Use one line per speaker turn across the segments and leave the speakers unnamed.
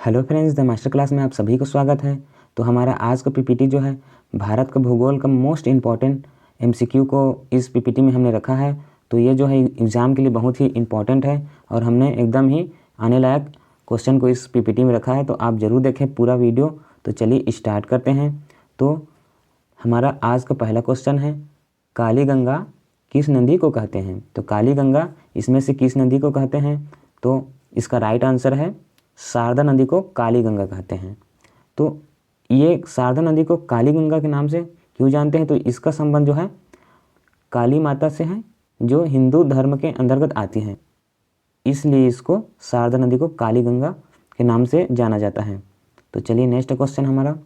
Hello friends, the master class में आप सभी को स्वागत है। तो हमारा आज का पीपीटी जो है भारत का भूगोल का मोस्ट इम्पॉर्टेंट एमसीक्यू को इस पीपीटी में हमने रखा है। तो ये जो है एग्ज़ाम के लिए बहुत ही इम्पॉर्टेंट है और हमने एकदम ही आने लायक क्वेश्चन को इस पीपीटी में रखा है। तो आप ज़रूर देखें पूरा वीडियो। तो चलिए स्टार्ट करते हैं। तो हमारा आज का पहला क्वेश्चन है, काली गंगा किस नदी को कहते हैं? तो काली गंगा इसमें से किस नदी को कहते हैं? तो इसका राइट आंसर है शारदा नदी को काली गंगा कहते हैं। तो ये शारदा नदी को काली गंगा के नाम से क्यों जानते हैं? तो इसका संबंध जो है काली माता से है, जो हिंदू धर्म के अंतर्गत आती है, इसलिए इसको शारदा नदी को काली गंगा के नाम से जाना जाता है। तो चलिए नेक्स्ट क्वेश्चन हमारा।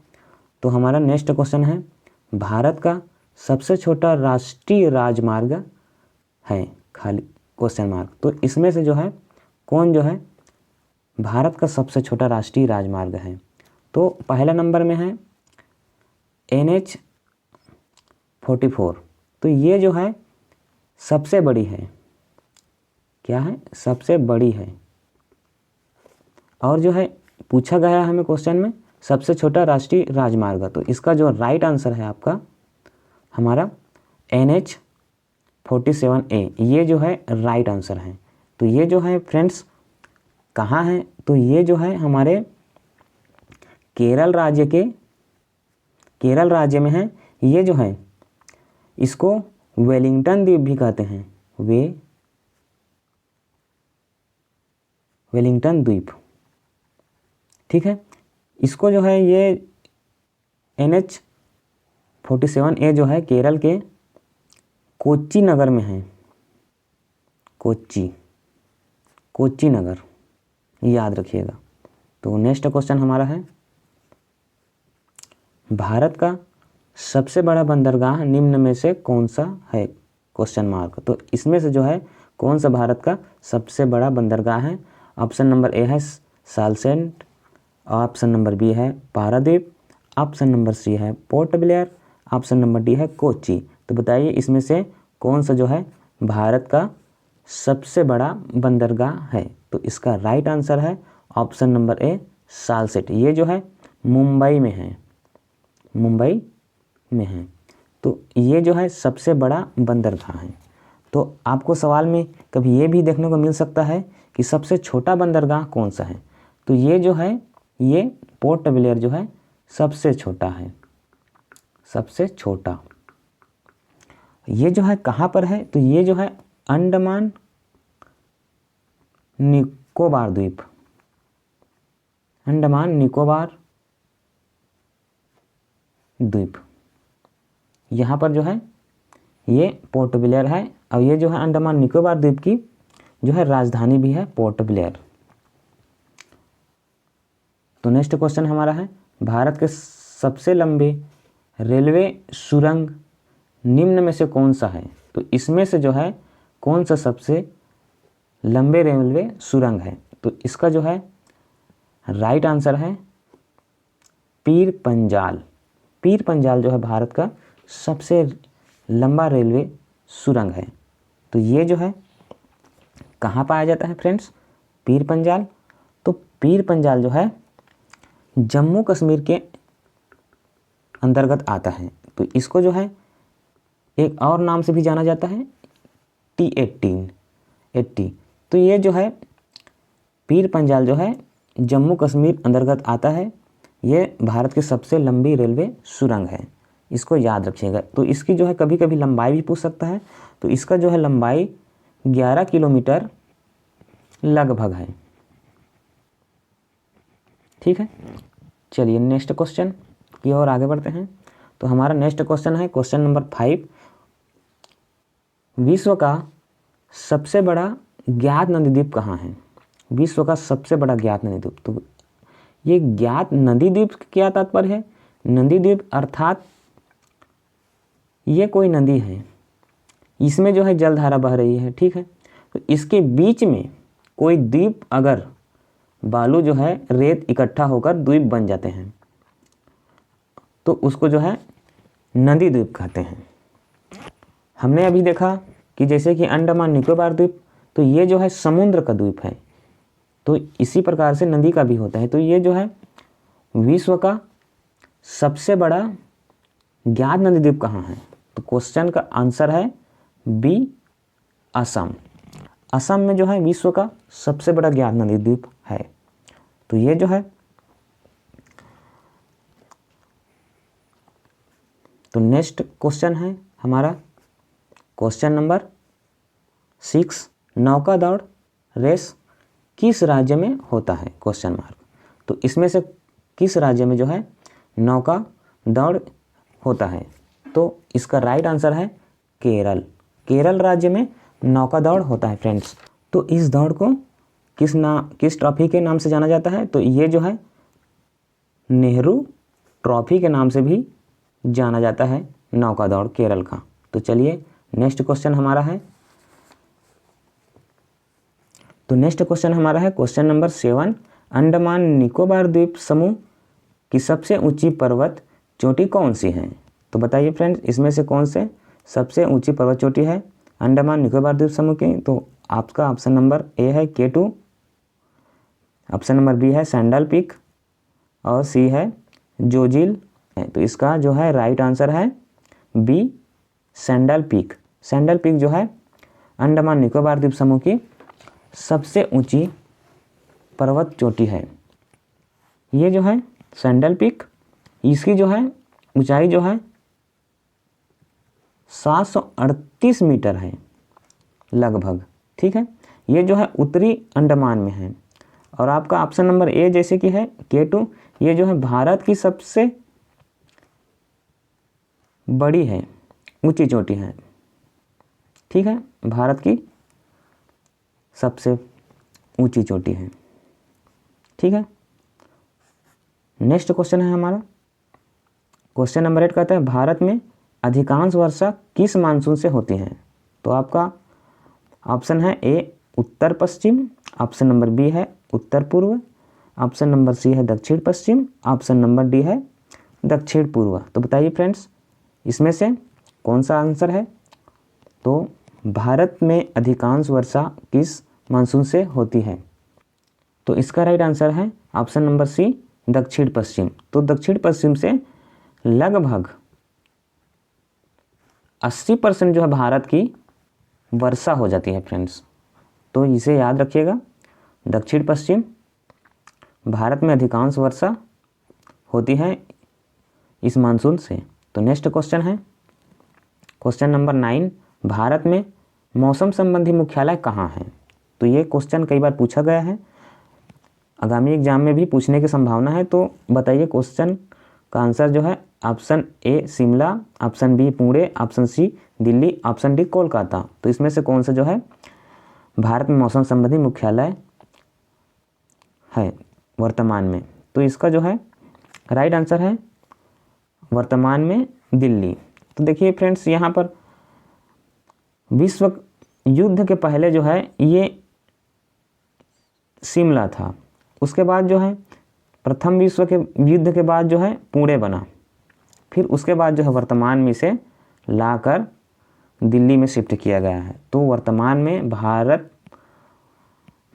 तो हमारा नेक्स्ट क्वेश्चन है, भारत का सबसे छोटा राष्ट्रीय राजमार्ग है खाली क्वेश्चन मार्क। तो इसमें से जो है कौन जो है भारत का सबसे छोटा राष्ट्रीय राजमार्ग है? तो पहला नंबर में है NH-44। तो ये जो है सबसे बड़ी है। क्या है? सबसे बड़ी है। और जो है पूछा गया है हमें क्वेश्चन में सबसे छोटा राष्ट्रीय राजमार्ग, तो इसका जो राइट आंसर है आपका हमारा NH-47A, ये जो है राइट आंसर है। तो ये जो है फ्रेंड्स कहाँ है? तो ये जो है हमारे केरल राज्य में है। ये जो है इसको वेलिंगटन द्वीप भी कहते हैं। वेलिंगटन द्वीप, ठीक है। इसको जो है ये NH-47A जो है केरल के कोच्चि नगर में है। कोच्चि नगर, याद रखिएगा। तो नेक्स्ट क्वेश्चन हमारा है, भारत का सबसे बड़ा बंदरगाह निम्न में से कौन सा है? Question mark. तो इसमें से जो है कौन सा भारत का सबसे बड़ा बंदरगाह है? ऑप्शन नंबर ए है सालसेंट, ऑप्शन नंबर बी है पारादीप, ऑप्शन नंबर सी है port Blair, option number D है कोच्चि। तो बताइए इसमें से कौन सा जो है भारत का सबसे बड़ा बंदरगाह है? तो इसका राइट आंसर है ऑप्शन नंबर ए सालसेट। ये जो है मुंबई में है। तो ये जो है सबसे बड़ा बंदरगाह है। तो आपको सवाल में कभी ये भी देखने को मिल सकता है कि सबसे छोटा बंदरगाह कौन सा है? तो ये जो है ये पोर्ट ब्लेयर जो है सबसे छोटा है, सबसे छोटा। ये जो है कहाँ पर है? तो ये जो है अंडमान निकोबार द्वीप, अंडमान निकोबार द्वीप, यहाँ पर जो है ये पोर्ट ब्लेयर है। और ये जो है अंडमान निकोबार द्वीप की जो है राजधानी भी है पोर्ट ब्लेयर। तो नेक्स्ट क्वेश्चन हमारा है, भारत के सबसे लंबे रेलवे सुरंग निम्न में से कौन सा है? तो इसमें से जो है कौन सा सबसे लंबे रेलवे सुरंग है? तो इसका जो है राइट आंसर है पीर पंजाल। पीर पंजाल जो है भारत का सबसे लंबा रेलवे सुरंग है। तो ये जो है कहाँ पाया जाता है फ्रेंड्स पीर पंजाल? तो पीर पंजाल जो है जम्मू कश्मीर के अंतर्गत आता है। तो इसको जो है एक और नाम से भी जाना जाता है T-80। तो ये जो है पीर पंजाल जो है जम्मू कश्मीर अंतर्गत आता है। ये भारत की सबसे लंबी रेलवे सुरंग है, इसको याद रखिएगा। तो इसकी जो है कभी कभी लंबाई भी पूछ सकता है। तो इसका जो है लंबाई 11 किलोमीटर लगभग है, ठीक है। चलिए नेक्स्ट क्वेश्चन की ओर आगे बढ़ते हैं। तो हमारा नेक्स्ट क्वेश्चन है क्वेश्चन नंबर 5, विश्व का सबसे बड़ा ज्ञात नदी द्वीप कहाँ है? विश्व का सबसे बड़ा ज्ञात नदी द्वीप। तो ये ज्ञात नदी द्वीप क्या तात्पर्य है? नदी द्वीप अर्थात ये कोई नदी है, इसमें जो है जलधारा बह रही है, ठीक है। तो इसके बीच में कोई द्वीप, अगर बालू जो है रेत इकट्ठा होकर द्वीप बन जाते हैं तो उसको जो है नदी द्वीप कहते हैं। हमने अभी देखा कि जैसे कि अंडमान निकोबार द्वीप, तो ये जो है समुद्र का द्वीप है, तो इसी प्रकार से नदी का भी होता है। तो ये जो है विश्व का सबसे बड़ा ज्ञात नदी द्वीप कहाँ है? तो क्वेश्चन का आंसर है बी, असम। असम में जो है विश्व का सबसे बड़ा ज्ञात नदी द्वीप है। तो ये जो है, तो नेक्स्ट क्वेश्चन है हमारा क्वेश्चन नंबर 6, नौका दौड़ रेस किस राज्य में होता है? Question mark. तो इसमें से किस राज्य में जो है नौका दौड़ होता है? तो इसका राइट आंसर है केरल। केरल राज्य में नौका दौड़ होता है फ्रेंड्स। तो इस दौड़ को किस ट्रॉफी के नाम से जाना जाता है? तो ये जो है नेहरू ट्रॉफी के नाम से भी जाना जाता है नौका दौड़ केरल का। तो चलिए नेक्स्ट क्वेश्चन हमारा है, तो नेक्स्ट क्वेश्चन हमारा है क्वेश्चन नंबर 7, अंडमान निकोबार द्वीप समूह की सबसे ऊंची पर्वत चोटी कौन सी है? तो बताइए फ्रेंड्स, इसमें से कौन से सबसे ऊंची पर्वत चोटी है अंडमान निकोबार द्वीप समूह की? तो आपका ऑप्शन नंबर ए है K2, ऑप्शन नंबर बी है सैंडल पीक और सी है जोजिल। तो इसका जो है राइट आंसर है B, saddle peak. Saddle peak जो है अंडमान निकोबार द्वीप समूह की सबसे ऊंची पर्वत चोटी है। ये जो है सैंडल पीक, इसकी जो है ऊंचाई जो है 738 मीटर है लगभग, ठीक है। ये जो है उत्तरी अंडमान में है। और आपका ऑप्शन नंबर ए जैसे कि है K2, ये जो है भारत की सबसे बड़ी है, ऊंची चोटी है, ठीक है, भारत की सबसे ऊंची चोटी है, ठीक है। नेक्स्ट क्वेश्चन है हमारा क्वेश्चन नंबर 8, कहता है भारत में अधिकांश वर्षा किस मानसून से होती है? तो आपका ऑप्शन है ए उत्तर पश्चिम, ऑप्शन नंबर बी है उत्तर पूर्व, ऑप्शन नंबर सी है दक्षिण पश्चिम, ऑप्शन नंबर डी है दक्षिण पूर्व। तो बताइए फ्रेंड्स, इसमें से कौन सा आंसर है? तो भारत में अधिकांश वर्षा किस मानसून से होती है? तो इसका राइट आंसर है ऑप्शन नंबर सी, दक्षिण पश्चिम। तो दक्षिण पश्चिम से लगभग 80% जो है भारत की वर्षा हो जाती है फ्रेंड्स। तो इसे याद रखिएगा, दक्षिण पश्चिम भारत में अधिकांश वर्षा होती है इस मानसून से। तो नेक्स्ट क्वेश्चन है क्वेश्चन नंबर 9, भारत में मौसम संबंधी मुख्यालय कहाँ है? तो ये क्वेश्चन कई बार पूछा गया है, आगामी एग्जाम में भी पूछने की संभावना है। तो बताइए क्वेश्चन का आंसर जो है option A Shimla, option B Pune, option C Delhi, option D Kolkata. तो इसमें से कौन सा जो है भारत में मौसम संबंधी मुख्यालय है वर्तमान में? तो इसका जो है राइट आंसर है वर्तमान में दिल्ली। तो देखिए फ्रेंड्स, यहाँ पर विश्व युद्ध के पहले जो है ये शिमला था, उसके बाद जो है प्रथम विश्व के युद्ध के बाद जो है पुणे बना, फिर उसके बाद जो है वर्तमान में इसे लाकर दिल्ली में शिफ्ट किया गया है। तो वर्तमान में भारत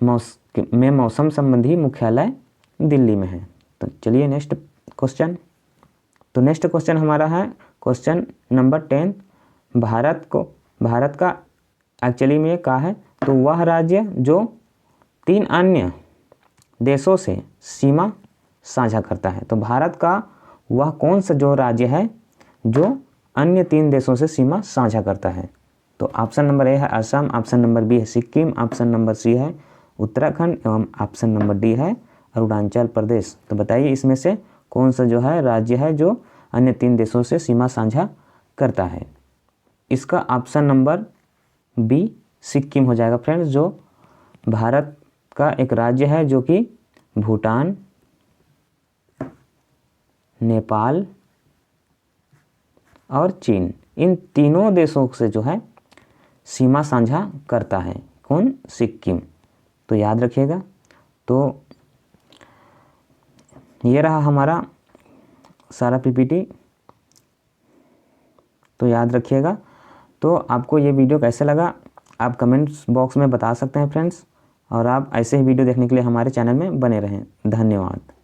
में मौसम संबंधी मुख्यालय दिल्ली में है। तो चलिए नेक्स्ट क्वेश्चन। तो नेक्स्ट क्वेश्चन हमारा है क्वेश्चन नंबर 10, भारत का एक्चुअली में क्या है? तो वह राज्य जो 3 अन्य देशों से सीमा साझा करता है। तो भारत का वह कौन सा जो राज्य है जो अन्य 3 देशों से सीमा साझा करता है? तो ऑप्शन नंबर ए है असम, ऑप्शन नंबर बी है सिक्किम, ऑप्शन नंबर सी है उत्तराखंड एवं ऑप्शन नंबर डी है अरुणाचल प्रदेश। तो बताइए इसमें से कौन सा जो है राज्य है जो अन्य 3 देशों से सीमा साझा करता है? इसका ऑप्शन नंबर बी सिक्किम हो जाएगा फ्रेंड्स, जो भारत का एक राज्य है जो कि भूटान, नेपाल और चीन, इन तीनों देशों से जो है सीमा साझा करता है। कौन? सिक्किम। तो याद रखिएगा। तो ये रहा हमारा सारा पीपीटी, तो याद रखिएगा। तो आपको ये वीडियो कैसे लगा आप कमेंट्स बॉक्स में बता सकते हैं फ्रेंड्स। और आप ऐसे ही वीडियो देखने के लिए हमारे चैनल में बने रहें। धन्यवाद।